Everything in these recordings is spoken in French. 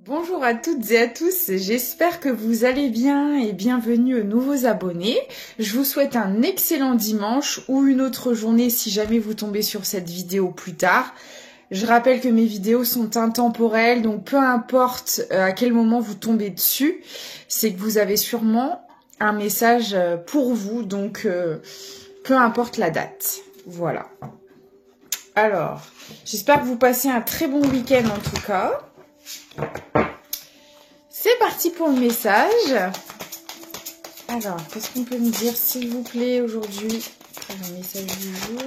Bonjour à toutes et à tous, j'espère que vous allez bien et bienvenue aux nouveaux abonnés. Je vous souhaite un excellent dimanche ou une autre journée si jamais vous tombez sur cette vidéo plus tard. Je rappelle que mes vidéos sont intemporelles, donc peu importe à quel moment vous tombez dessus, c'est que vous avez sûrement un message pour vous, donc peu importe la date. Voilà. Alors, j'espère que vous passez un très bon week-end en tout cas. C'est parti pour le message. Alors, qu'est-ce qu'on peut me dire, s'il vous plaît, aujourd'hui pour le message du jour?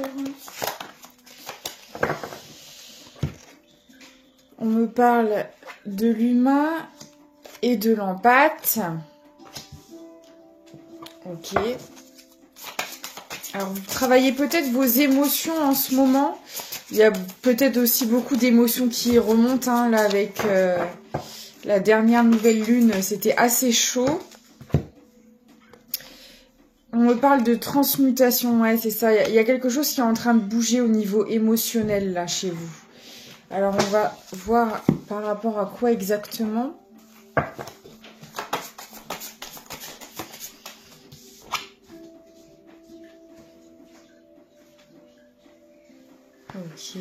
On me parle de l'humain et de l'empathie. Ok. Alors, vous travaillez peut-être vos émotions en ce moment. Il y a peut-être aussi beaucoup d'émotions qui remontent, hein, là, avec la dernière nouvelle lune. C'était assez chaud. On me parle de transmutation. Ouais, c'est ça. Il y a quelque chose qui est en train de bouger au niveau émotionnel, là, chez vous. Alors, on va voir par rapport à quoi exactement. Ok.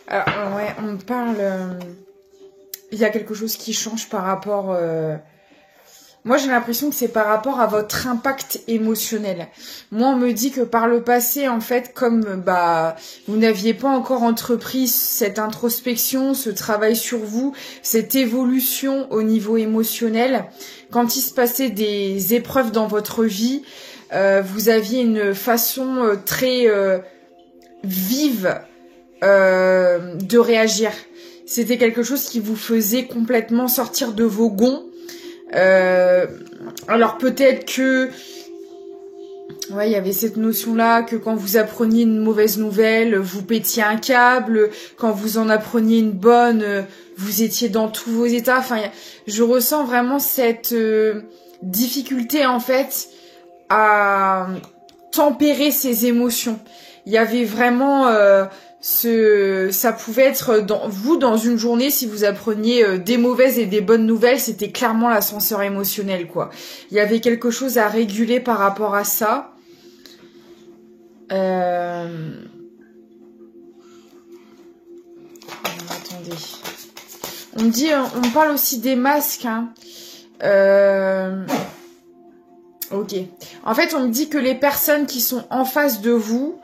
Alors, ouais, on me parle... il y a quelque chose qui change par rapport... Moi, j'ai l'impression que c'est par rapport à votre impact émotionnel. Moi, on me dit que par le passé, en fait, comme vous n'aviez pas encore entrepris cette introspection, ce travail sur vous, cette évolution au niveau émotionnel, quand il se passait des épreuves dans votre vie, vous aviez une façon très vive de réagir. C'était quelque chose qui vous faisait complètement sortir de vos gonds. Alors peut-être que ouais, il y avait cette notion-là que quand vous appreniez une mauvaise nouvelle, vous pétiez un câble. Quand vous en appreniez une bonne, vous étiez dans tous vos états. Enfin, je ressens vraiment cette difficulté en fait à tempérer ces émotions. Il y avait vraiment ça pouvait être dans une journée, si vous appreniez des mauvaises et des bonnes nouvelles, c'était clairement l'ascenseur émotionnel, quoi. Il y avait quelque chose à réguler par rapport à ça. Attendez. On me dit, on parle aussi des masques, hein. Ok. En fait, on me dit que les personnes qui sont en face de vous,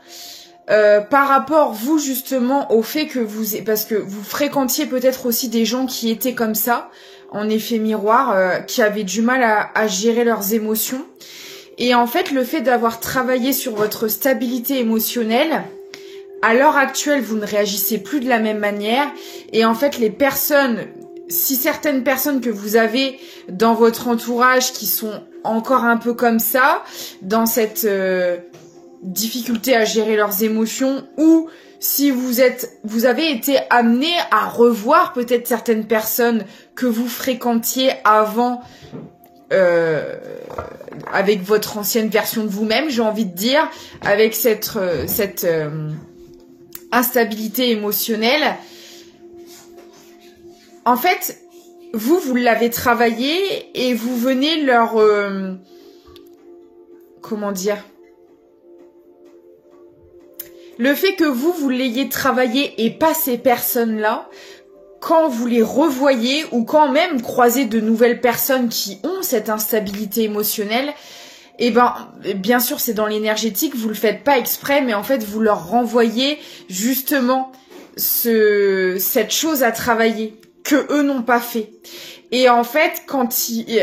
par rapport, vous, justement, au fait que parce que vous fréquentiez peut-être aussi des gens qui étaient comme ça, en effet miroir, qui avaient du mal à gérer leurs émotions. Et en fait, le fait d'avoir travaillé sur votre stabilité émotionnelle, à l'heure actuelle, vous ne réagissez plus de la même manière. Et en fait, si certaines personnes que vous avez dans votre entourage qui sont encore un peu comme ça, dans cette difficulté à gérer leurs émotions, ou si vous avez été amené à revoir peut-être certaines personnes que vous fréquentiez avant avec votre ancienne version de vous-même, j'ai envie de dire, avec cette instabilité émotionnelle. En fait, vous l'avez travaillé et vous venez leur... comment dire ? Le fait que vous l'ayez travaillé et pas ces personnes-là, quand vous les revoyez ou quand même croisez de nouvelles personnes qui ont cette instabilité émotionnelle, bien sûr, c'est dans l'énergétique, vous le faites pas exprès, mais en fait, vous leur renvoyez justement cette chose à travailler que eux n'ont pas fait. Et en fait,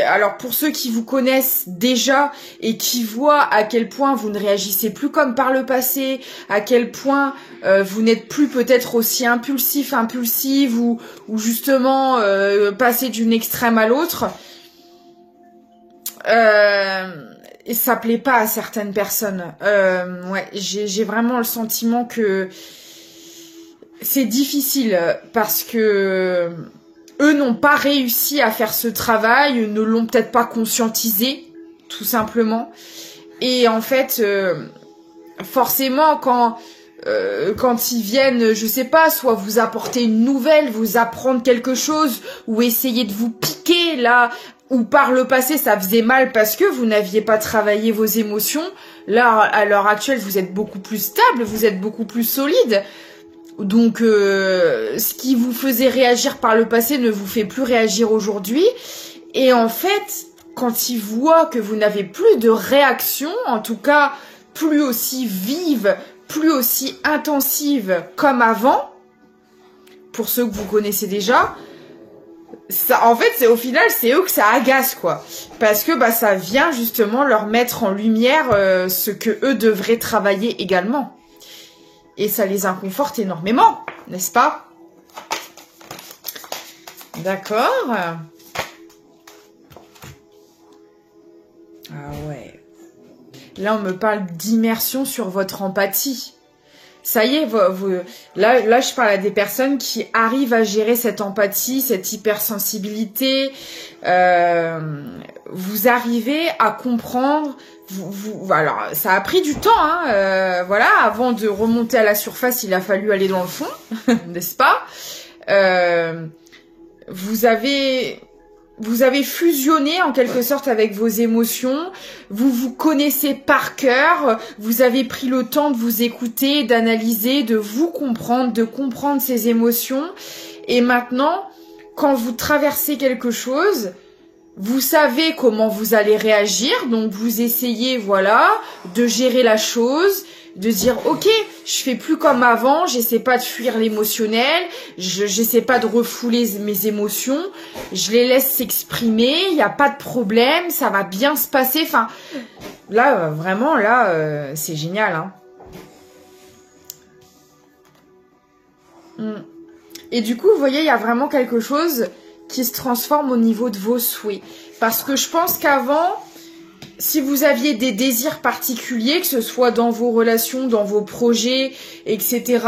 alors pour ceux qui vous connaissent déjà et qui voient à quel point vous ne réagissez plus comme par le passé, à quel point vous n'êtes plus peut-être aussi impulsive ou justement passer d'une extrême à l'autre, et ça plaît pas à certaines personnes. Ouais, j'ai vraiment le sentiment que c'est difficile parce que eux n'ont pas réussi à faire ce travail, ne l'ont peut-être pas conscientisé, tout simplement. Et en fait, forcément, quand quand ils viennent, je sais pas, soit vous apporter une nouvelle, vous apprendre quelque chose, ou essayer de vous piquer là, ou par le passé ça faisait mal parce que vous n'aviez pas travaillé vos émotions. Là, à l'heure actuelle, vous êtes beaucoup plus stable, vous êtes beaucoup plus solide. Donc, ce qui vous faisait réagir par le passé ne vous fait plus réagir aujourd'hui. Et en fait, quand ils voient que vous n'avez plus de réaction, en tout cas plus aussi vive, plus aussi intensive comme avant, pour ceux que vous connaissez déjà, ça, en fait, c'est au final, c'est eux que ça agace, quoi. Parce que bah, ça vient justement leur mettre en lumière ce que eux devraient travailler également. Et ça les inconforte énormément, n'est-ce pas? D'accord. Ah ouais. Là, on me parle d'immersion sur votre empathie. Ça y est, là, je parle à des personnes qui arrivent à gérer cette empathie, cette hypersensibilité. Vous arrivez à comprendre. Alors, ça a pris du temps, hein. Voilà, avant de remonter à la surface, il a fallu aller dans le fond, n'est-ce pas? Vous avez fusionné en quelque sorte avec vos émotions, vous vous connaissez par cœur, vous avez pris le temps de vous écouter, d'analyser, de vous comprendre, de comprendre ces émotions. Et maintenant, quand vous traversez quelque chose, vous savez comment vous allez réagir, donc vous essayez, voilà, de gérer la chose, de dire ok, je fais plus comme avant, j'essaie pas de fuir l'émotionnel, j'essaie pas de refouler mes émotions, je les laisse s'exprimer, il n'y a pas de problème, ça va bien se passer. Enfin, là, vraiment, là, c'est génial, hein. Et du coup, vous voyez, il y a vraiment quelque chose qui se transforme au niveau de vos souhaits. Parce que je pense qu'avant, si vous aviez des désirs particuliers, que ce soit dans vos relations, dans vos projets, etc.,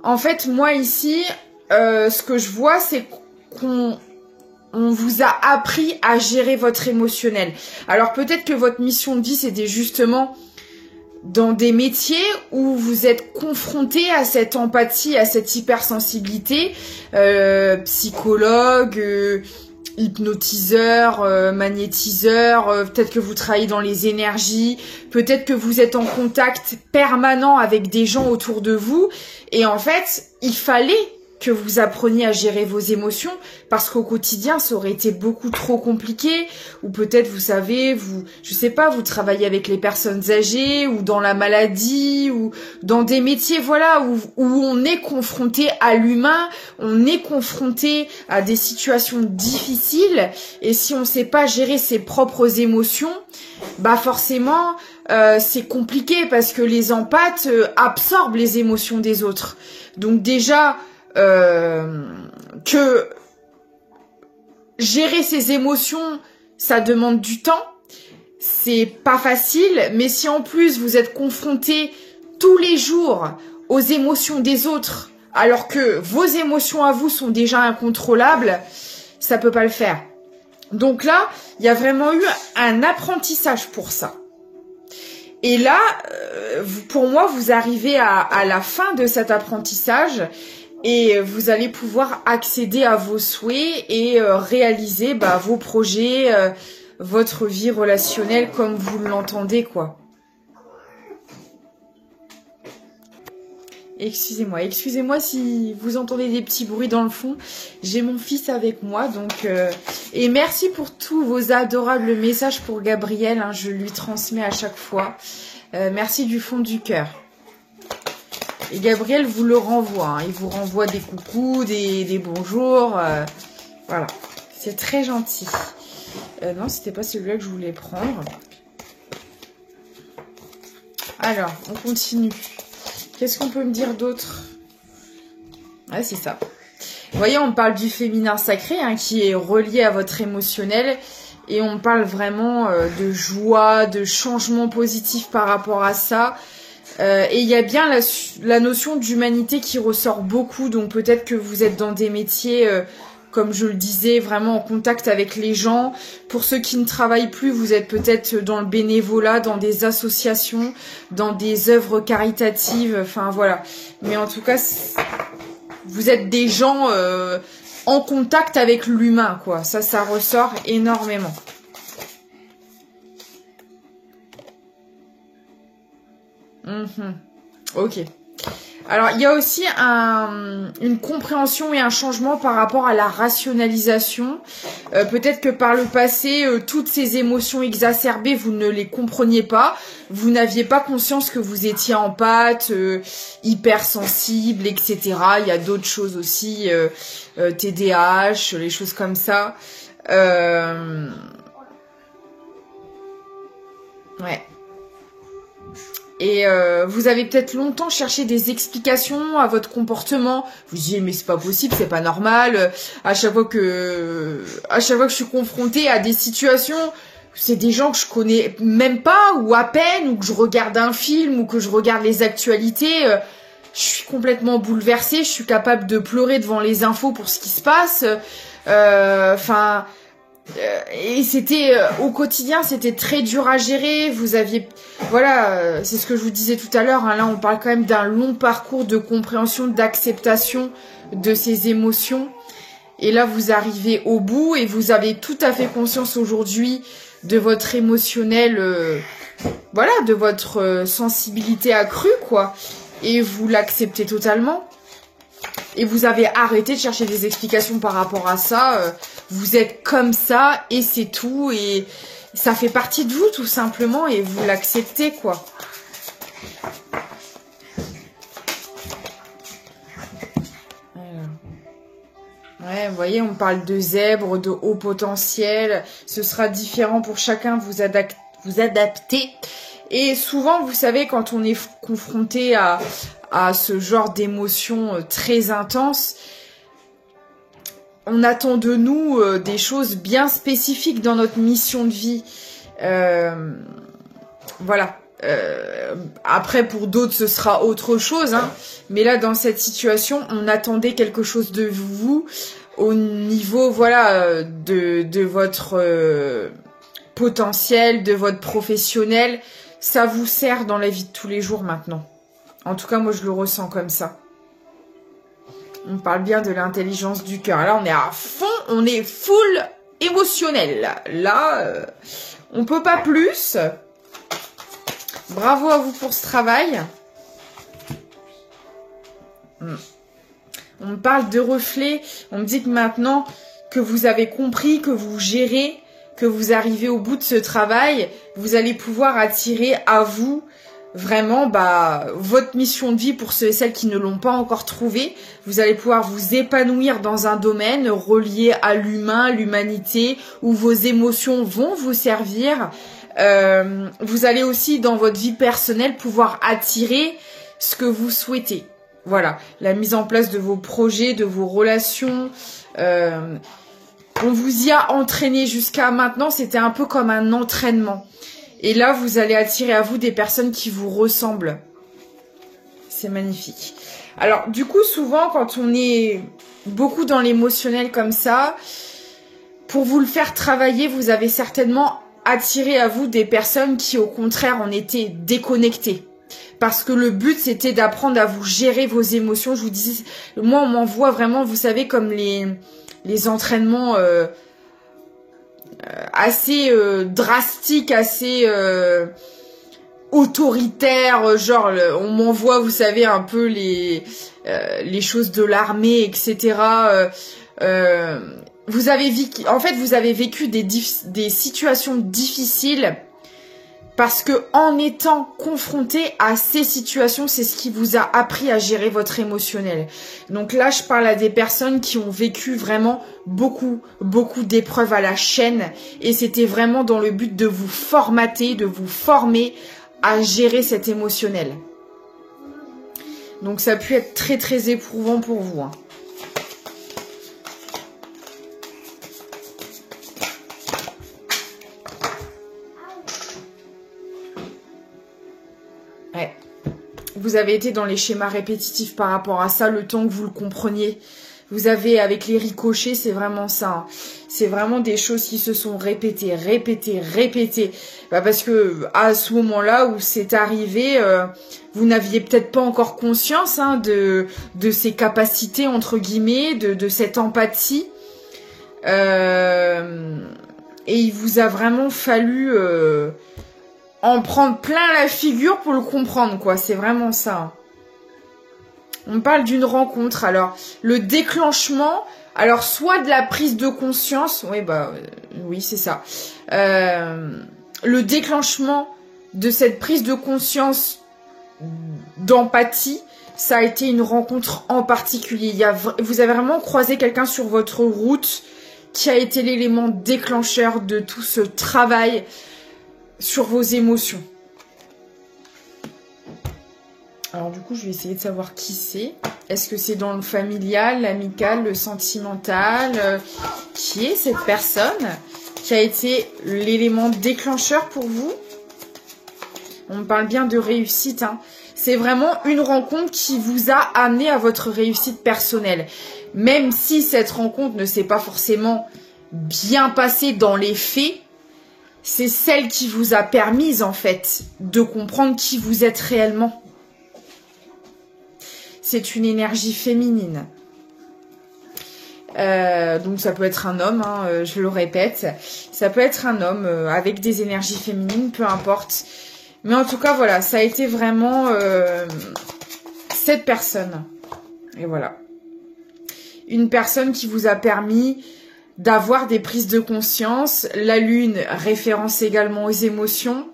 en fait, moi ici, ce que je vois, c'est qu'on vous a appris à gérer votre émotionnel. Alors peut-être que votre mission de vie, c'était justement dans des métiers où vous êtes confronté à cette empathie, à cette hypersensibilité, psychologue, hypnotiseur, magnétiseur, peut-être que vous travaillez dans les énergies, peut-être que vous êtes en contact permanent avec des gens autour de vous, et en fait, il fallait que vous appreniez à gérer vos émotions, parce qu'au quotidien, ça aurait été beaucoup trop compliqué, ou peut-être, vous savez, je sais pas, vous travaillez avec les personnes âgées, ou dans la maladie, ou dans des métiers, voilà, où on est confronté à l'humain, on est confronté à des situations difficiles, et si on sait pas gérer ses propres émotions, bah forcément, c'est compliqué, parce que les empathes absorbent les émotions des autres. Donc déjà, que gérer ses émotions, ça demande du temps, c'est pas facile, mais si en plus vous êtes confronté tous les jours aux émotions des autres, alors que vos émotions à vous sont déjà incontrôlables, ça peut pas le faire. Donc là, il y a vraiment eu un apprentissage pour ça. Et là, pour moi, vous arrivez à la fin de cet apprentissage, et vous allez pouvoir accéder à vos souhaits et réaliser vos projets, votre vie relationnelle comme vous l'entendez, quoi. Excusez-moi si vous entendez des petits bruits dans le fond. J'ai mon fils avec moi, donc... Et merci pour tous vos adorables messages pour Gabriel, hein, je lui transmets à chaque fois. Merci du fond du cœur. Et Gabriel vous le renvoie, hein. Il vous renvoie des coucous, des bonjours. Voilà, c'est très gentil. Non, c'était pas celui-là que je voulais prendre. Alors, on continue. Qu'est-ce qu'on peut me dire d'autre? Ouais, c'est ça. Vous voyez, on parle du féminin sacré, hein, qui est relié à votre émotionnel. Et on parle vraiment de joie, de changement positif par rapport à ça. Et il y a bien la notion d'humanité qui ressort beaucoup, donc peut-être que vous êtes dans des métiers comme je le disais, vraiment en contact avec les gens. Pour ceux qui ne travaillent plus, vous êtes peut-être dans le bénévolat, dans des associations, dans des œuvres caritatives, enfin voilà. Mais en tout cas, vous êtes des gens en contact avec l'humain, quoi. Ça ressort énormément. Ok. Alors, il y a aussi une compréhension et un changement par rapport à la rationalisation. Peut-être que par le passé, toutes ces émotions exacerbées, vous ne les compreniez pas. Vous n'aviez pas conscience que vous étiez en pâte, hypersensible, etc. Il y a d'autres choses aussi, TDAH, les choses comme ça. Ouais. Et vous avez peut-être longtemps cherché des explications à votre comportement. Vous disiez mais c'est pas possible, c'est pas normal. À chaque fois que je suis confrontée à des situations, c'est des gens que je connais même pas ou à peine, ou que je regarde un film ou que je regarde les actualités. Je suis complètement bouleversée. Je suis capable de pleurer devant les infos pour ce qui se passe. Enfin. Et c'était au quotidien, c'était très dur à gérer. Vous aviez, voilà, c'est ce que je vous disais tout à l'heure. Hein, là, on parle quand même d'un long parcours de compréhension, d'acceptation de ces émotions. Et là, vous arrivez au bout et vous avez tout à fait conscience aujourd'hui de votre émotionnel, voilà, de votre sensibilité accrue, quoi. Et vous l'acceptez totalement. Et vous avez arrêté de chercher des explications par rapport à ça. Vous êtes comme ça et c'est tout. Et ça fait partie de vous tout simplement et vous l'acceptez, quoi. Ouais, vous voyez, on parle de zèbre, de haut potentiel. Ce sera différent pour chacun, vous adapter. Et souvent, vous savez, quand on est confronté à ce genre d'émotions très intenses, on attend de nous des choses bien spécifiques dans notre mission de vie. Voilà. Après, pour d'autres, ce sera autre chose. Hein. Mais là, dans cette situation, on attendait quelque chose de vous au niveau, voilà, de votre potentiel, de votre professionnel. Ça vous sert dans la vie de tous les jours maintenant. En tout cas, moi, je le ressens comme ça. On parle bien de l'intelligence du cœur. Là, on est à fond, on est full émotionnel. Là, on peut pas plus. Bravo à vous pour ce travail. On me parle de reflets. On me dit que maintenant que vous avez compris, que vous gérez, que vous arrivez au bout de ce travail, vous allez pouvoir attirer à vous vraiment votre mission de vie pour ceux et celles qui ne l'ont pas encore trouvé. Vous allez pouvoir vous épanouir dans un domaine relié à l'humain, l'humanité, où vos émotions vont vous servir. Vous allez aussi dans votre vie personnelle pouvoir attirer ce que vous souhaitez. Voilà, la mise en place de vos projets, de vos relations. On vous y a entraîné jusqu'à maintenant, c'était un peu comme un entraînement. Et là, vous allez attirer à vous des personnes qui vous ressemblent. C'est magnifique. Alors, du coup, souvent, quand on est beaucoup dans l'émotionnel comme ça, pour vous le faire travailler, vous avez certainement attiré à vous des personnes qui, au contraire, en étaient déconnectées. Parce que le but, c'était d'apprendre à vous gérer vos émotions. Je vous disais, moi, on m'envoie vraiment, vous savez, comme les entraînements assez drastiques, assez autoritaires. Genre, on m'envoie, vous savez, un peu les choses de l'armée, etc. Vous avez vécu des situations difficiles. Parce que en étant confronté à ces situations, c'est ce qui vous a appris à gérer votre émotionnel. Donc là, je parle à des personnes qui ont vécu vraiment beaucoup d'épreuves à la chaîne. Et c'était vraiment dans le but de vous formater, de vous former à gérer cet émotionnel. Donc ça a pu être très très éprouvant pour vous. Hein. Vous avez été dans les schémas répétitifs par rapport à ça, le temps que vous le compreniez. Vous avez, avec les ricochets, c'est vraiment ça. Hein. C'est vraiment des choses qui se sont répétées. Parce que à ce moment-là où c'est arrivé, vous n'aviez peut-être pas encore conscience hein, de ces capacités, entre guillemets, de cette empathie. Et il vous a vraiment fallu en prendre plein la figure pour le comprendre, quoi. C'est vraiment ça. On parle d'une rencontre. Alors, le déclenchement, alors soit de la prise de conscience, oui, c'est ça. Le déclenchement de cette prise de conscience d'empathie, ça a été une rencontre en particulier. Vous avez vraiment croisé quelqu'un sur votre route qui a été l'élément déclencheur de tout ce travail sur vos émotions. Alors du coup, je vais essayer de savoir qui c'est. Est-ce que c'est dans le familial, l'amical, le sentimental qui est cette personne qui a été l'élément déclencheur pour vous? On me parle bien de réussite. Hein. C'est vraiment une rencontre qui vous a amené à votre réussite personnelle. Même si cette rencontre ne s'est pas forcément bien passée dans les faits, c'est celle qui vous a permis en fait de comprendre qui vous êtes réellement. C'est une énergie féminine. Donc ça peut être un homme, hein, je le répète. Ça peut être un homme avec des énergies féminines, peu importe. Mais en tout cas, voilà, ça a été vraiment cette personne. Et voilà. Une personne qui vous a permis d'avoir des prises de conscience. La lune, référence également aux émotions.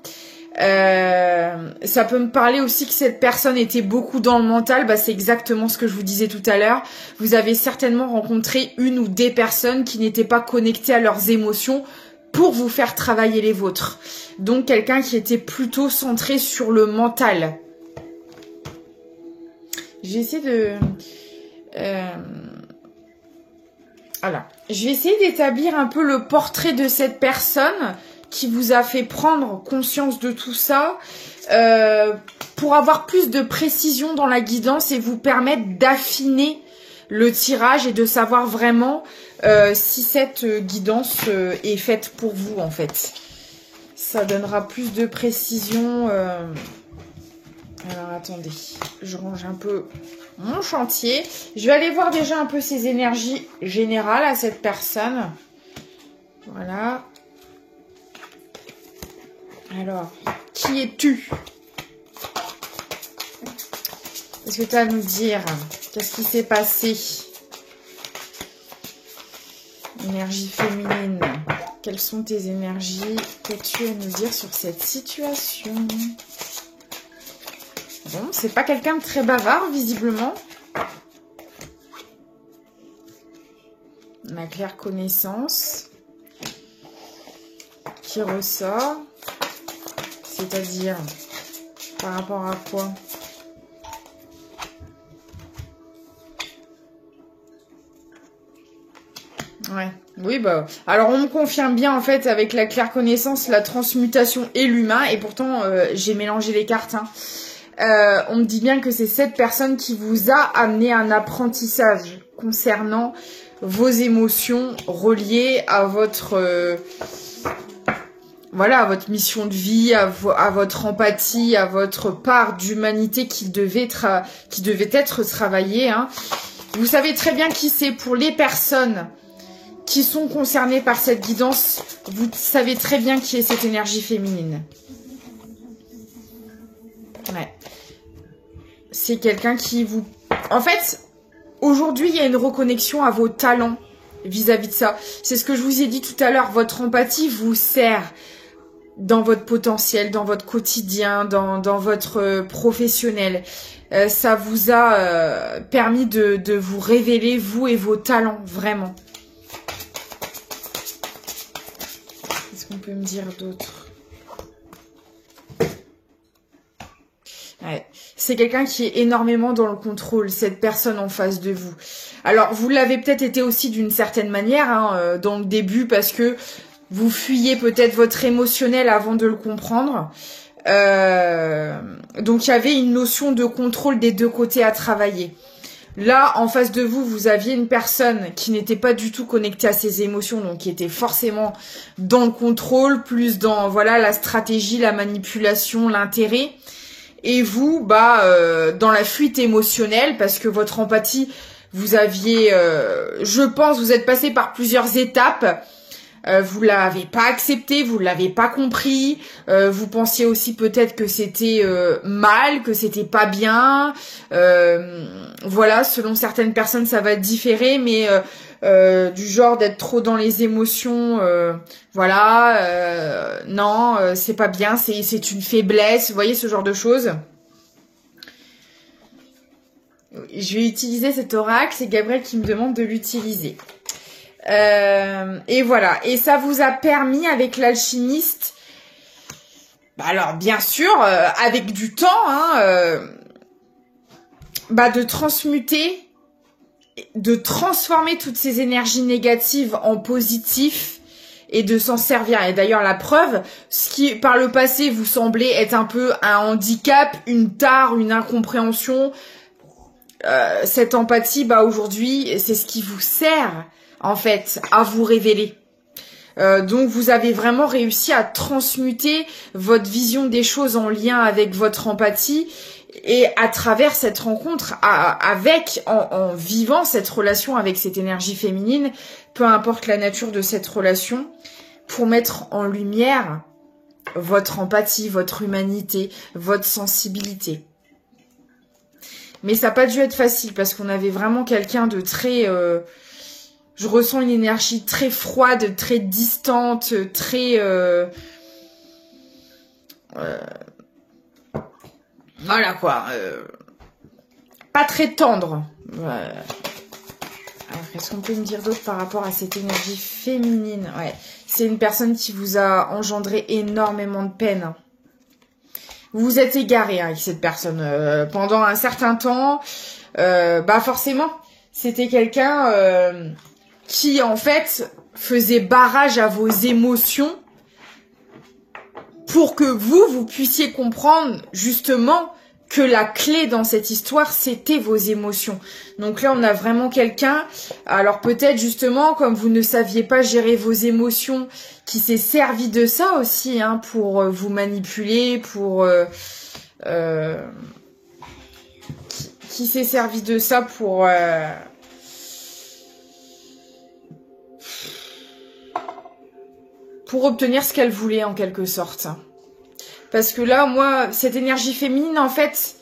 Ça peut me parler aussi que cette personne était beaucoup dans le mental. C'est exactement ce que je vous disais tout à l'heure. Vous avez certainement rencontré une ou des personnes qui n'étaient pas connectées à leurs émotions pour vous faire travailler les vôtres. Donc quelqu'un qui était plutôt centré sur le mental. J'ai essayé de... Voilà. Je vais essayer d'établir un peu le portrait de cette personne qui vous a fait prendre conscience de tout ça pour avoir plus de précision dans la guidance et vous permettre d'affiner le tirage et de savoir vraiment si cette guidance est faite pour vous en fait. Ça donnera plus de précision. Alors attendez, je range un peu mon chantier. Je vais aller voir déjà un peu ses énergies générales à cette personne. Voilà. Alors, qui es-tu? Qu'est-ce que tu as à nous dire? Qu'est-ce qui s'est passé? Énergie féminine. Quelles sont tes énergies? Qu'as-tu à nous dire sur cette situation? Bon, c'est pas quelqu'un de très bavard, visiblement. Ma claire connaissance qui ressort. C'est-à-dire, par rapport à quoi? Ouais, oui, alors on me confirme bien, en fait, avec la claire connaissance, la transmutation et l'humain, et pourtant, j'ai mélangé les cartes, hein. On me dit bien que c'est cette personne qui vous a amené un apprentissage concernant vos émotions reliées à votre... voilà, à votre mission de vie, à votre empathie, à votre part d'humanité qui devait être travaillée. Hein. Vous savez très bien qui c'est. Pour les personnes qui sont concernées par cette guidance, vous savez très bien qui est cette énergie féminine. Ouais. C'est quelqu'un qui vous... En fait, aujourd'hui, il y a une reconnexion à vos talents vis-à-vis de ça. C'est ce que je vous ai dit tout à l'heure. Votre empathie vous sert dans votre potentiel, dans votre quotidien, dans votre professionnel. Ça vous a permis de vous révéler, vous et vos talents, vraiment. Qu'est-ce qu'on peut me dire d'autre? Ouais. C'est quelqu'un qui est énormément dans le contrôle, cette personne en face de vous. Alors, vous l'avez peut-être été aussi d'une certaine manière, hein, dans le début, parce que vous fuyez peut-être votre émotionnel avant de le comprendre. Donc, il y avait une notion de contrôle des deux côtés à travailler. Là, en face de vous, vous aviez une personne qui n'était pas du tout connectée à ses émotions, donc qui était forcément dans le contrôle, plus dans voilà la stratégie, la manipulation, l'intérêt. Et vous, dans la fuite émotionnelle, parce que votre empathie, vous aviez, je pense, vous êtes passé par plusieurs étapes. Vous l'avez pas accepté, vous l'avez pas compris, vous pensiez aussi peut-être que c'était mal, que c'était pas bien. Voilà, selon certaines personnes, ça va différer, mais du genre d'être trop dans les émotions, non, c'est pas bien, c'est une faiblesse, vous voyez ce genre de choses. Je vais utiliser cet oracle, c'est Gabriel qui me demande de l'utiliser. Et voilà, et ça vous a permis avec l'alchimiste, alors bien sûr, avec du temps, de transmuter, de transformer toutes ces énergies négatives en positif et de s'en servir. Et d'ailleurs la preuve, ce qui par le passé vous semblait être un peu un handicap, une tare, une incompréhension, cette empathie, aujourd'hui, c'est ce qui vous sert en fait à vous révéler. Donc vous avez vraiment réussi à transmuter votre vision des choses en lien avec votre empathie, et à travers cette rencontre en vivant cette relation avec cette énergie féminine, peu importe la nature de cette relation, pour mettre en lumière votre empathie, votre humanité, votre sensibilité. Mais ça n'a pas dû être facile parce qu'on avait vraiment quelqu'un de très... je ressens une énergie très froide, très distante, très... voilà quoi. Pas très tendre. Alors, qu'est-ce qu'on peut me dire d'autre par rapport à cette énergie féminine? Ouais, c'est une personne qui vous a engendré énormément de peine. Vous vous êtes égaré avec cette personne pendant un certain temps. Forcément, c'était quelqu'un... qui en fait faisait barrage à vos émotions pour que vous puissiez comprendre justement que la clé dans cette histoire, c'était vos émotions. Donc là, on a vraiment quelqu'un, alors peut-être justement, comme vous ne saviez pas gérer vos émotions, qui s'est servi de ça aussi, pour vous manipuler, qui s'est servi de ça pour obtenir ce qu'elle voulait en quelque sorte. Parce que là, moi, cette énergie féminine, en fait,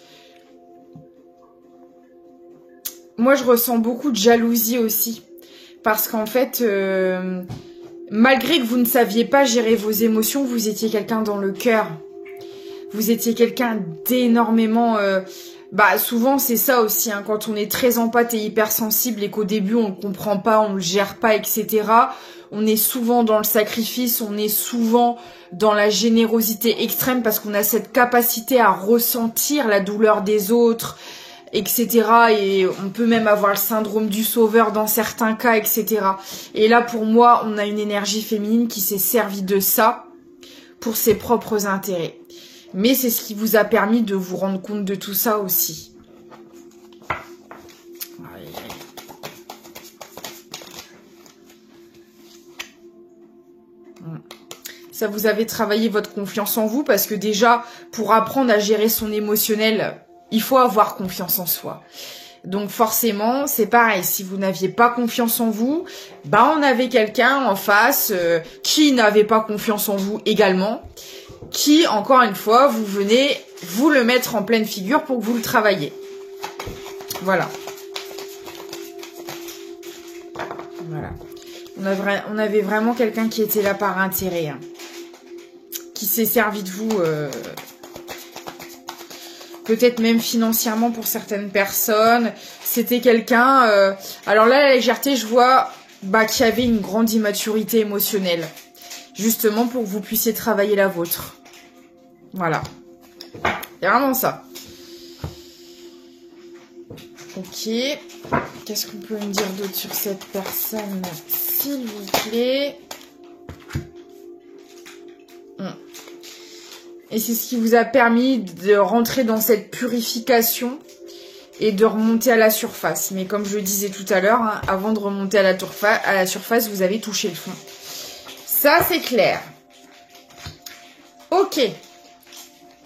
moi, je ressens beaucoup de jalousie aussi. Parce qu'en fait, malgré que vous ne saviez pas gérer vos émotions, vous étiez quelqu'un dans le cœur. Vous étiez quelqu'un d'énormément... souvent, c'est ça aussi, quand on est très empathe et hypersensible et qu'au début, on ne comprend pas, on ne le gère pas, etc., on est souvent dans le sacrifice, on est souvent dans la générosité extrême parce qu'on a cette capacité à ressentir la douleur des autres, etc. Et on peut même avoir le syndrome du sauveur dans certains cas, etc. Et là, pour moi, on a une énergie féminine qui s'est servie de ça pour ses propres intérêts. Mais c'est ce qui vous a permis de vous rendre compte de tout ça aussi. Ça vous avait travaillé votre confiance en vous parce que déjà, pour apprendre à gérer son émotionnel, il faut avoir confiance en soi. Donc forcément, c'est pareil, si vous n'aviez pas confiance en vous, on avait quelqu'un en face qui n'avait pas confiance en vous également, qui, encore une fois, vous venez vous le mettre en pleine figure pour que vous le travailliez. Voilà. Voilà. On avait vraiment quelqu'un qui était là par intérêt, qui s'est servi de vous, peut-être même financièrement pour certaines personnes. C'était quelqu'un... alors là, la légèreté, je vois qu'il y avait une grande immaturité émotionnelle, justement pour que vous puissiez travailler la vôtre. Voilà. C'est vraiment ça. Ok. Qu'est-ce qu'on peut me dire d'autre sur cette personne, s'il vous plaît? Et c'est ce qui vous a permis de rentrer dans cette purification. et de remonter à la surface. Mais comme je le disais tout à l'heure, hein, avant de remonter à la surface, vous avez touché le fond. Ça, c'est clair. Ok.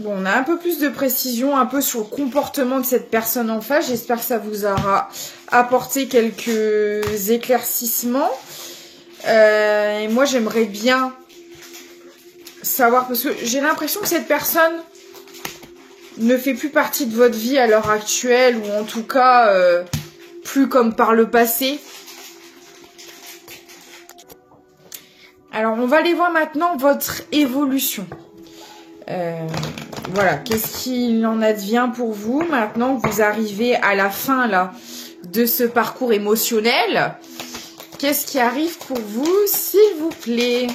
Bon, on a un peu plus de précision, un peu sur le comportement de cette personne en face. J'espère que ça vous aura apporté quelques éclaircissements. Et moi, j'aimerais bien savoir, parce que j'ai l'impression que cette personne ne fait plus partie de votre vie à l'heure actuelle, ou en tout cas, plus comme par le passé. Alors, on va aller voir maintenant votre évolution. Voilà, qu'est-ce qu'il en advient pour vous maintenant que vous arrivez à la fin là de ce parcours émotionnel? Qu'est-ce qui arrive pour vous, s'il vous plaît?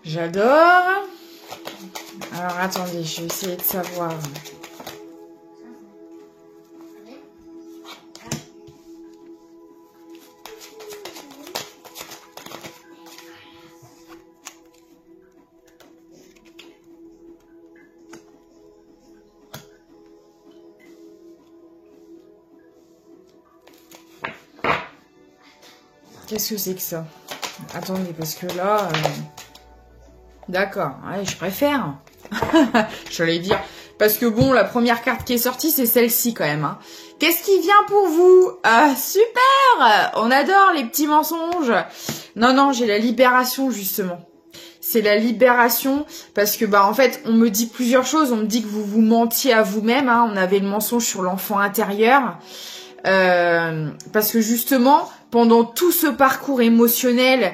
J'adore. Alors, attendez, je vais essayer de savoir. Qu'est-ce que c'est que ça? Attendez, parce que là... D'accord, ouais, je préfère. J'allais dire. Parce que bon, la première carte qui est sortie, c'est celle-ci quand même. Hein. Qu'est-ce qui vient pour vous? Ah, super! On adore les petits mensonges. Non, non, j'ai la libération, justement. C'est la libération, parce que, bah, en fait, on me dit plusieurs choses. On me dit que vous vous mentiez à vous-même. Hein. On avait le mensonge sur l'enfant intérieur. Parce que, justement... Pendant tout ce parcours émotionnel,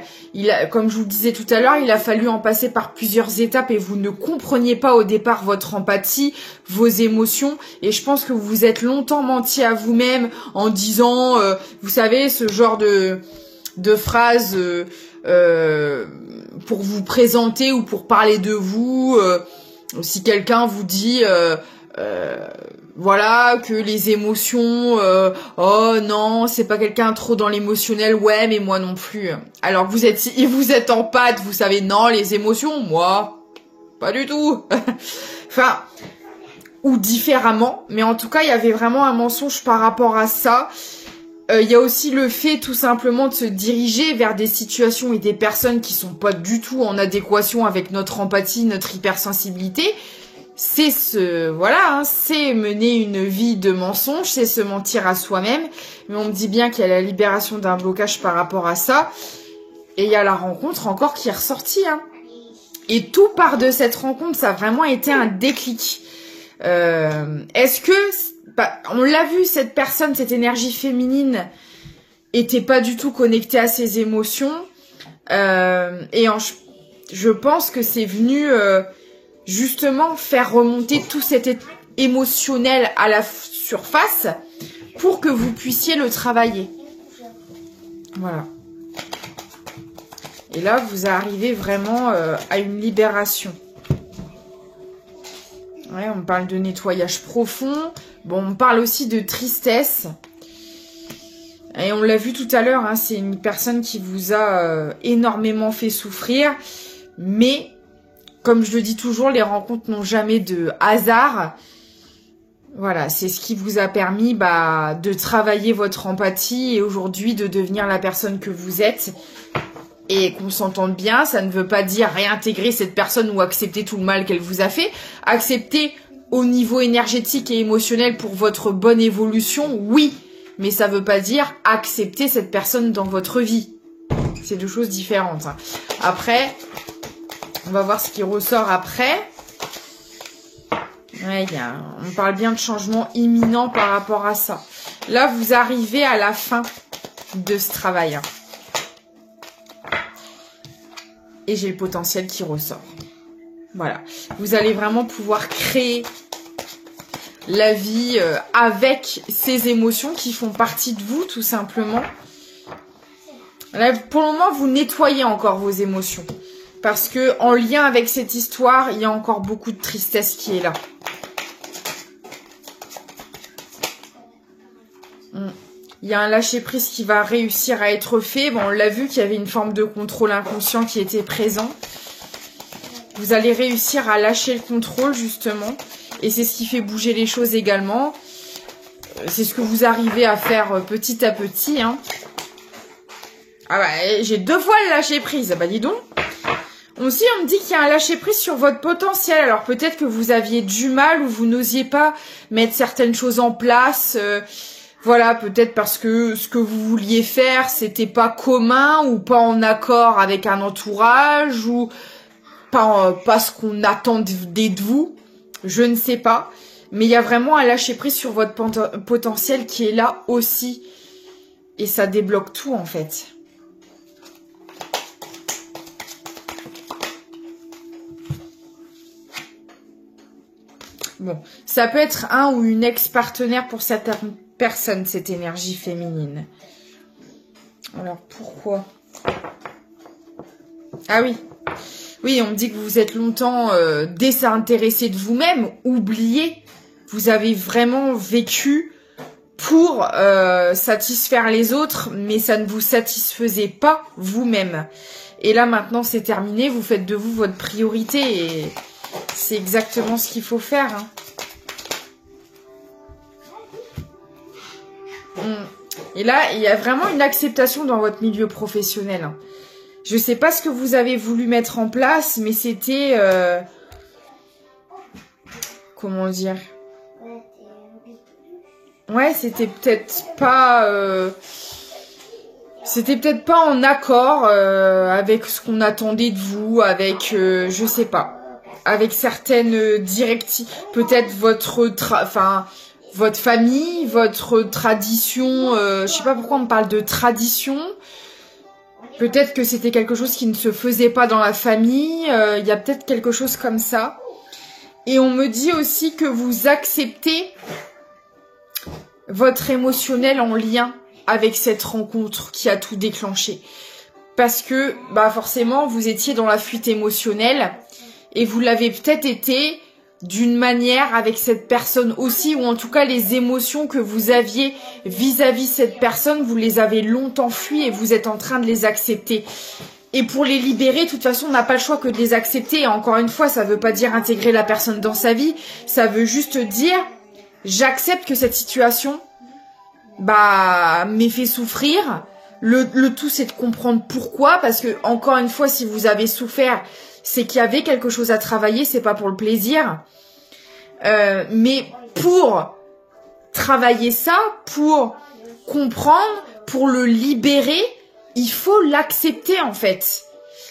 comme je vous le disais tout à l'heure, il a fallu en passer par plusieurs étapes et vous ne compreniez pas au départ votre empathie, vos émotions. Et je pense que vous vous êtes longtemps menti à vous-même en disant, vous savez, ce genre de phrases pour vous présenter ou pour parler de vous. Si quelqu'un vous dit... voilà, que les émotions, oh non, c'est pas quelqu'un trop dans l'émotionnel, ouais, mais moi non plus. Alors que vous êtes en pâte, vous savez, non, les émotions, moi, pas du tout. Enfin, ou différemment, mais en tout cas, il y avait vraiment un mensonge par rapport à ça. Il y a aussi le fait, tout simplement, de se diriger vers des situations et des personnes qui sont pas du tout en adéquation avec notre empathie, notre hypersensibilité. C'est voilà, hein, c'est mener une vie de mensonge, c'est se mentir à soi-même. Mais on me dit bien qu'il y a la libération d'un blocage par rapport à ça. Et il y a la rencontre encore qui est ressortie. Hein. Et tout part de cette rencontre, ça a vraiment été un déclic. Est-ce que, on l'a vu, cette personne, cette énergie féminine, était pas du tout connectée à ses émotions. Je pense que c'est venu... justement faire remonter tout cet émotionnel à la surface pour que vous puissiez le travailler. Voilà. Et là, vous arrivez vraiment à une libération. Ouais, on parle de nettoyage profond. Bon, on parle aussi de tristesse. Et on l'a vu tout à l'heure, hein, c'est une personne qui vous a énormément fait souffrir. Mais... Comme je le dis toujours, les rencontres n'ont jamais de hasard. Voilà, c'est ce qui vous a permis de travailler votre empathie et aujourd'hui de devenir la personne que vous êtes. Et qu'on s'entende bien, ça ne veut pas dire réintégrer cette personne ou accepter tout le mal qu'elle vous a fait. Accepter au niveau énergétique et émotionnel pour votre bonne évolution, oui. Mais ça ne veut pas dire accepter cette personne dans votre vie. C'est deux choses différentes. Après... On va voir ce qui ressort après. Ouais, on parle bien de changement imminent par rapport à ça. Là, vous arrivez à la fin de ce travail. Et j'ai le potentiel qui ressort. Voilà. Vous allez vraiment pouvoir créer la vie avec ces émotions qui font partie de vous, tout simplement. Là, pour le moment, vous nettoyez encore vos émotions. Parce que en lien avec cette histoire, il y a encore beaucoup de tristesse qui est là. Il Il y a un lâcher-prise qui va réussir à être fait. Bon, on l'a vu qu'il y avait une forme de contrôle inconscient qui était présent. Vous allez réussir à lâcher le contrôle, justement. Et c'est ce qui fait bouger les choses également. C'est ce que vous arrivez à faire petit à petit. Hein. Ah bah, j'ai 2 fois le lâcher-prise. Bah, dis donc. Aussi, on me dit qu'il y a un lâcher-prise sur votre potentiel. Alors, peut-être que vous aviez du mal ou vous n'osiez pas mettre certaines choses en place. Voilà, peut-être parce que ce que vous vouliez faire, c'était pas commun ou pas en accord avec un entourage ou pas ce qu'on attendait de vous. Je ne sais pas. Mais il y a vraiment un lâcher-prise sur votre potentiel qui est là aussi. Et ça débloque tout, en fait. Bon, ça peut être un ou une ex-partenaire pour certaines personnes, cette énergie féminine. Alors, pourquoi? Ah oui. Oui, on me dit que vous êtes longtemps désintéressé de vous-même, oublié. Vous avez vraiment vécu pour satisfaire les autres, mais ça ne vous satisfaisait pas vous-même. Et là, maintenant, c'est terminé. Vous faites de vous votre priorité et c'est exactement ce qu'il faut faire. Hein. Et là, il y a vraiment une acceptation dans votre milieu professionnel. Hein. Je sais pas ce que vous avez voulu mettre en place, mais c'était... comment dire? Ouais, c'était peut-être pas... c'était peut-être pas en accord avec ce qu'on attendait de vous, avec... je sais pas. Avec certaines directives. Peut-être votre... votre famille, votre tradition... je sais pas pourquoi on me parle de tradition... Peut-être que c'était quelque chose qui ne se faisait pas dans la famille. Il y a peut-être quelque chose comme ça. Et on me dit aussi que vous acceptez votre émotionnel en lien avec cette rencontre qui a tout déclenché. Parce que, bah forcément, vous étiez dans la fuite émotionnelle. Et vous l'avez peut-être été d'une manière avec cette personne aussi. Ou en tout cas, les émotions que vous aviez vis-à-vis cette personne, vous les avez longtemps fuies et vous êtes en train de les accepter. Et pour les libérer, de toute façon, on n'a pas le choix que de les accepter. Et encore une fois, ça veut pas dire intégrer la personne dans sa vie. Ça veut juste dire, j'accepte que cette situation, bah, m'ait fait souffrir. Le tout, c'est de comprendre pourquoi. Parce que, encore une fois, si vous avez souffert, c'est qu'il y avait quelque chose à travailler. C'est pas pour le plaisir. Mais pour travailler ça, pour comprendre, pour le libérer, il faut l'accepter en fait.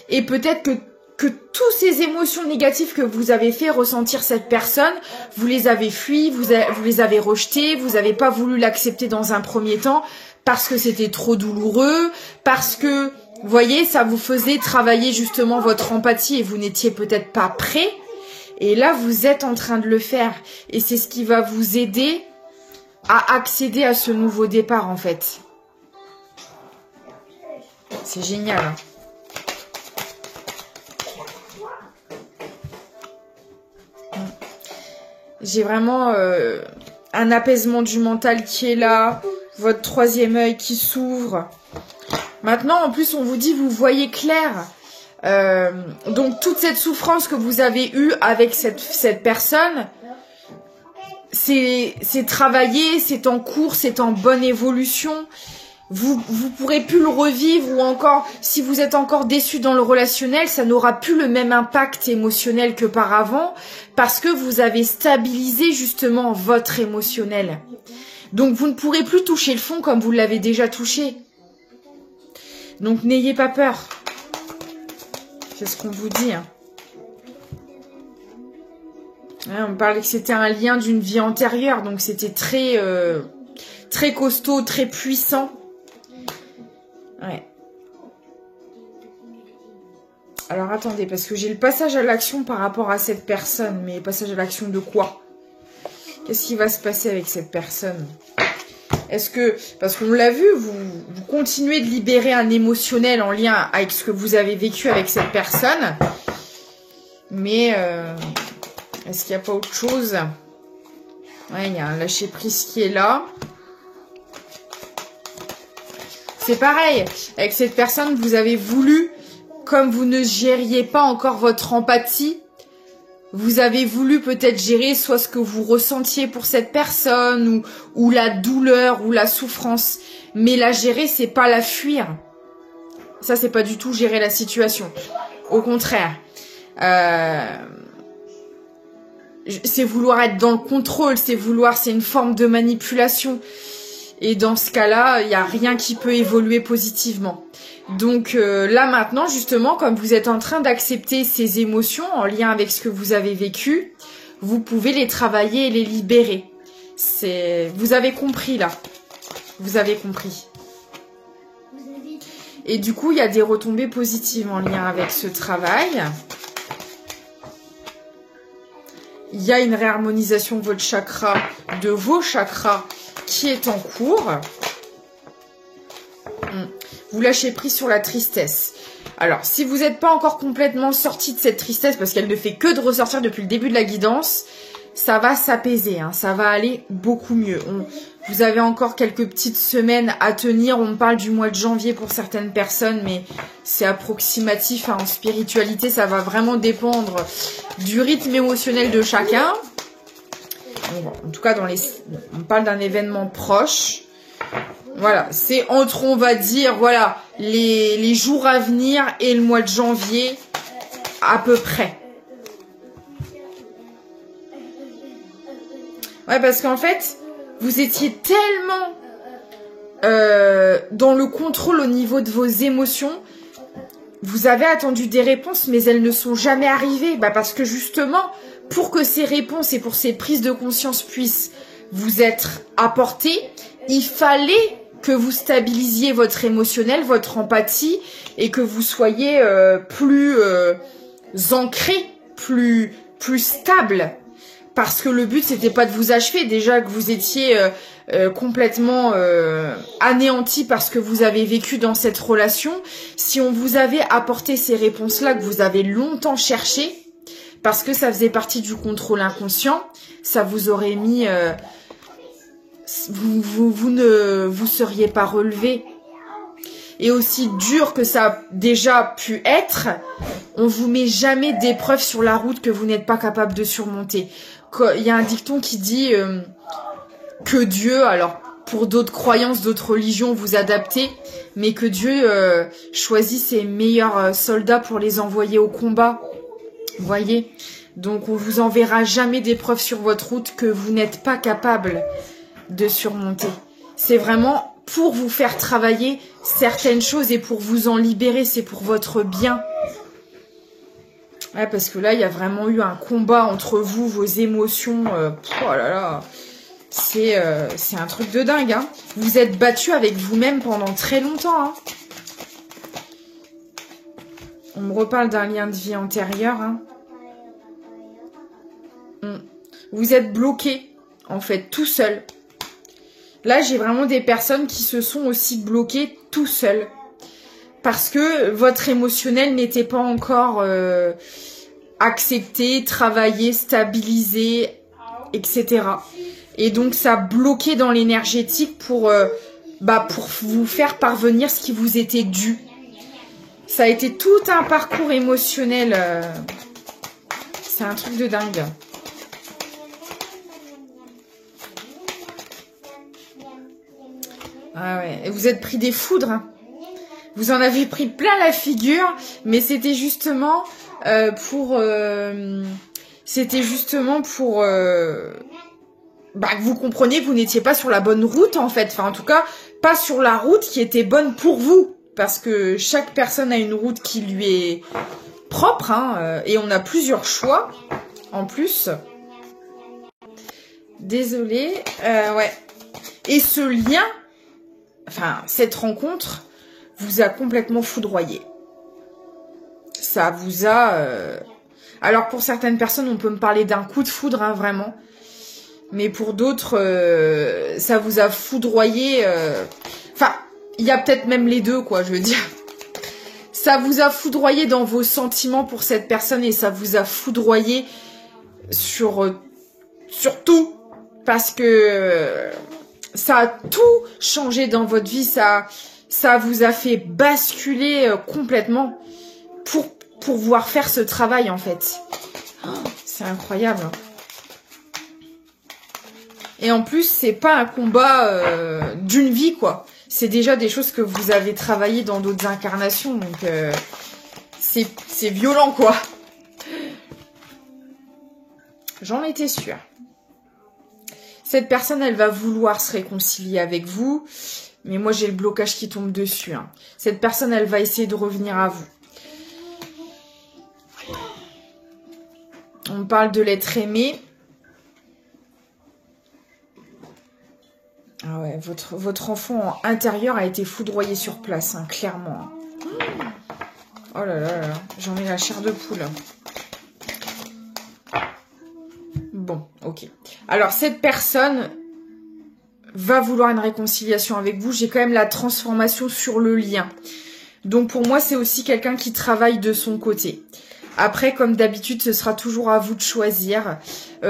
Et peut-être que toutes ces émotions négatives que vous avez fait ressentir cette personne, vous les avez fuies, vous les avez rejetées, vous n'avez pas voulu l'accepter dans un premier temps parce que c'était trop douloureux, parce que, vous voyez, ça vous faisait travailler justement votre empathie et vous n'étiez peut-être pas prêt. Et là, vous êtes en train de le faire. Et c'est ce qui va vous aider à accéder à ce nouveau départ, en fait. C'est génial. Hein. J'ai vraiment un apaisement du mental qui est là. Votre 3e œil qui s'ouvre. Maintenant, en plus, on vous dit, vous voyez clair. Donc toute cette souffrance que vous avez eue avec cette personne, c'est travaillé, c'est en cours, c'est en bonne évolution. Vous pourrez plus le revivre ou encore, si vous êtes encore déçu dans le relationnel, ça n'aura plus le même impact émotionnel qu'auparavant parce que vous avez stabilisé justement votre émotionnel. Donc vous ne pourrez plus toucher le fond comme vous l'avez déjà touché. Donc n'ayez pas peur. C'est ce qu'on vous dit. Hein. Ouais, on me parlait que c'était un lien d'une vie antérieure. Donc c'était très, très costaud, très puissant. Ouais. Alors attendez, parce que j'ai le passage à l'action par rapport à cette personne. Mais passage à l'action de quoi? Qu'est-ce qui va se passer avec cette personne? Est-ce que, parce qu'on l'a vu, vous continuez de libérer un émotionnel en lien avec ce que vous avez vécu avec cette personne. Mais est-ce qu'il n'y a pas autre chose? Ouais, il y a un lâcher-prise qui est là. C'est pareil. Avec cette personne, vous avez voulu, comme vous ne gériez pas encore votre empathie, vous avez voulu peut-être gérer soit ce que vous ressentiez pour cette personne, ou la douleur, ou la souffrance. Mais la gérer, c'est pas la fuir. Ça, c'est pas du tout gérer la situation. Au contraire. C'est vouloir être dans le contrôle, c'est une forme de manipulation. Et dans ce cas-là, il n'y a rien qui peut évoluer positivement. Donc là maintenant, justement, comme vous êtes en train d'accepter ces émotions en lien avec ce que vous avez vécu, vous pouvez les travailler et les libérer. Vous avez compris là. Vous avez compris. Et du coup, il y a des retombées positives en lien avec ce travail. Il y a une réharmonisation de vos chakras qui est en cours. Vous lâchez prise sur la tristesse. Alors, si vous n'êtes pas encore complètement sorti de cette tristesse, parce qu'elle ne fait que de ressortir depuis le début de la guidance, ça va s'apaiser, hein, ça va aller beaucoup mieux. Vous avez encore quelques petites semaines à tenir. On parle du mois de janvier pour certaines personnes, mais c'est approximatif. Hein. En spiritualité, ça va vraiment dépendre du rythme émotionnel de chacun. En tout cas, on parle d'un événement proche. Voilà, c'est entre, on va dire, voilà, les jours à venir et le mois de janvier, à peu près. Ouais, parce qu'en fait, vous étiez tellement dans le contrôle au niveau de vos émotions. Vous avez attendu des réponses, mais elles ne sont jamais arrivées. Bah parce que justement, pour que ces réponses et pour ces prises de conscience puissent vous être apportées, il fallait que vous stabilisiez votre émotionnel, votre empathie, et que vous soyez plus ancré, plus stable. Parce que le but, c'était pas de vous achever. Déjà que vous étiez complètement anéanti par ce que vous avez vécu dans cette relation. Si on vous avait apporté ces réponses-là que vous avez longtemps cherché, parce que ça faisait partie du contrôle inconscient, ça vous aurait mis... vous ne vous seriez pas relevé. Et aussi dur que ça a déjà pu être, on vous met jamais d'épreuves sur la route que vous n'êtes pas capable de surmonter. Il y a un dicton qui dit que Dieu, alors pour d'autres croyances, d'autres religions, vous adaptez, mais que Dieu choisit ses meilleurs soldats pour les envoyer au combat. Vous voyez ? Donc on vous enverra jamais d'épreuves sur votre route que vous n'êtes pas capable de surmonter. C'est vraiment pour vous faire travailler certaines choses et pour vous en libérer, c'est pour votre bien. Ouais, parce que là, il y a vraiment eu un combat entre vous, vos émotions. Oh là là, c'est un truc de dingue. Hein. Vous êtes battu avec vous-même pendant très longtemps. Hein. On me reparle d'un lien de vie antérieur. Hein. Vous êtes bloqué, en fait, tout seul. Là, j'ai vraiment des personnes qui se sont aussi bloquées tout seules. Parce que votre émotionnel n'était pas encore accepté, travaillé, stabilisé, etc. Et donc, ça bloquait dans l'énergétique pour vous faire parvenir ce qui vous était dû. Ça a été tout un parcours émotionnel. C'est un truc de dingue. Ah ouais. Et vous êtes pris des foudres. Hein. Vous en avez pris plein la figure, mais c'était justement pour que vous compreniez que vous n'étiez pas sur la bonne route en fait. Enfin, en tout cas, pas sur la route qui était bonne pour vous, parce que chaque personne a une route qui lui est propre, hein, et on a plusieurs choix en plus. Désolée, ouais. Et ce lien, enfin cette rencontre, vous a complètement foudroyé. Ça vous a... Alors pour certaines personnes, on peut me parler d'un coup de foudre, hein, vraiment. Mais pour d'autres, ça vous a foudroyé... Enfin, il y a peut-être même les deux, quoi, je veux dire. Ça vous a foudroyé dans vos sentiments pour cette personne et ça vous a foudroyé sur tout. Parce que ça a tout changé dans votre vie, ça ça vous a fait basculer complètement pour pouvoir faire ce travail en fait. Oh, c'est incroyable. Et en plus, c'est pas un combat d'une vie, quoi. C'est déjà des choses que vous avez travaillé dans d'autres incarnations, donc c'est violent, quoi. J'en étais sûre. Cette personne, elle va vouloir se réconcilier avec vous, mais moi, j'ai le blocage qui tombe dessus. Hein. Cette personne, elle va essayer de revenir à vous. On parle de l'être aimé. Ah ouais, votre enfant intérieur a été foudroyé sur place, hein, clairement. Oh là là là, j'en ai la chair de poule. Bon, ok. Alors, cette personne va vouloir une réconciliation avec vous. J'ai quand même la transformation sur le lien. Donc, pour moi, c'est aussi quelqu'un qui travaille de son côté. Après, comme d'habitude, ce sera toujours à vous de choisir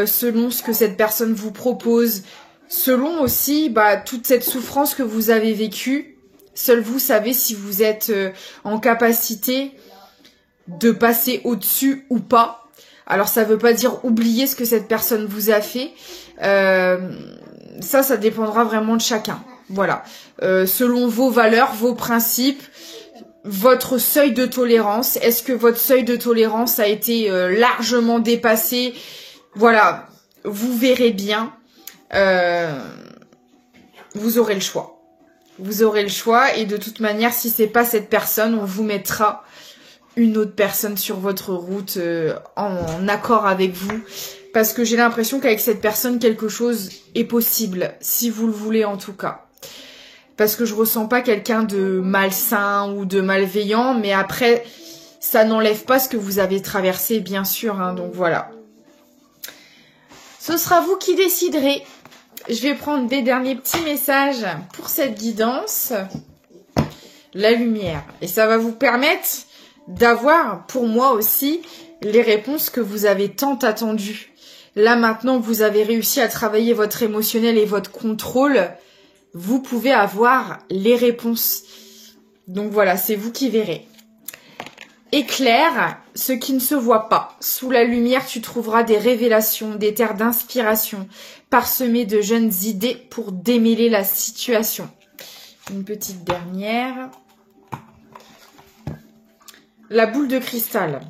selon ce que cette personne vous propose. Selon aussi toute cette souffrance que vous avez vécue, seul vous savez si vous êtes en capacité de passer au-dessus ou pas. Alors ça veut pas dire oublier ce que cette personne vous a fait. Ça dépendra vraiment de chacun. Voilà. Selon vos valeurs, vos principes, votre seuil de tolérance. Est-ce que votre seuil de tolérance a été largement dépassé? Voilà. Vous verrez bien. Vous aurez le choix. Vous aurez le choix et de toute manière, si c'est pas cette personne, on vous mettra une autre personne sur votre route en accord avec vous. Parce que j'ai l'impression qu'avec cette personne, quelque chose est possible, si vous le voulez en tout cas. Parce que je ressens pas quelqu'un de malsain ou de malveillant, mais après, ça n'enlève pas ce que vous avez traversé, bien sûr. Hein, donc voilà. Ce sera vous qui déciderez. Je vais prendre des derniers petits messages pour cette guidance. La lumière. Et ça va vous permettre d'avoir, pour moi aussi, les réponses que vous avez tant attendues. Là, maintenant que vous avez réussi à travailler votre émotionnel et votre contrôle, vous pouvez avoir les réponses. Donc voilà, c'est vous qui verrez. Éclaire ce qui ne se voit pas. Sous la lumière, tu trouveras des révélations, des terres d'inspiration, parsemées de jeunes idées pour démêler la situation. Une petite dernière. La boule de cristal.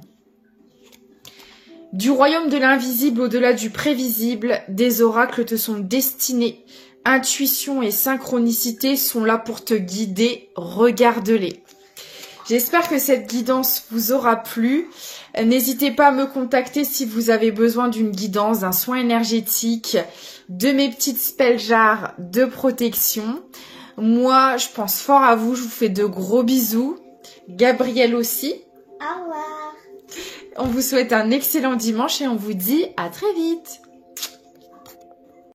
Du royaume de l'invisible au-delà du prévisible, des oracles te sont destinés. Intuition et synchronicité sont là pour te guider. Regarde-les. J'espère que cette guidance vous aura plu. N'hésitez pas à me contacter si vous avez besoin d'une guidance, d'un soin énergétique, de mes petites spell jars de protection. Moi, je pense fort à vous. Je vous fais de gros bisous. Gabrielle aussi. Au revoir. On vous souhaite un excellent dimanche et on vous dit à très vite.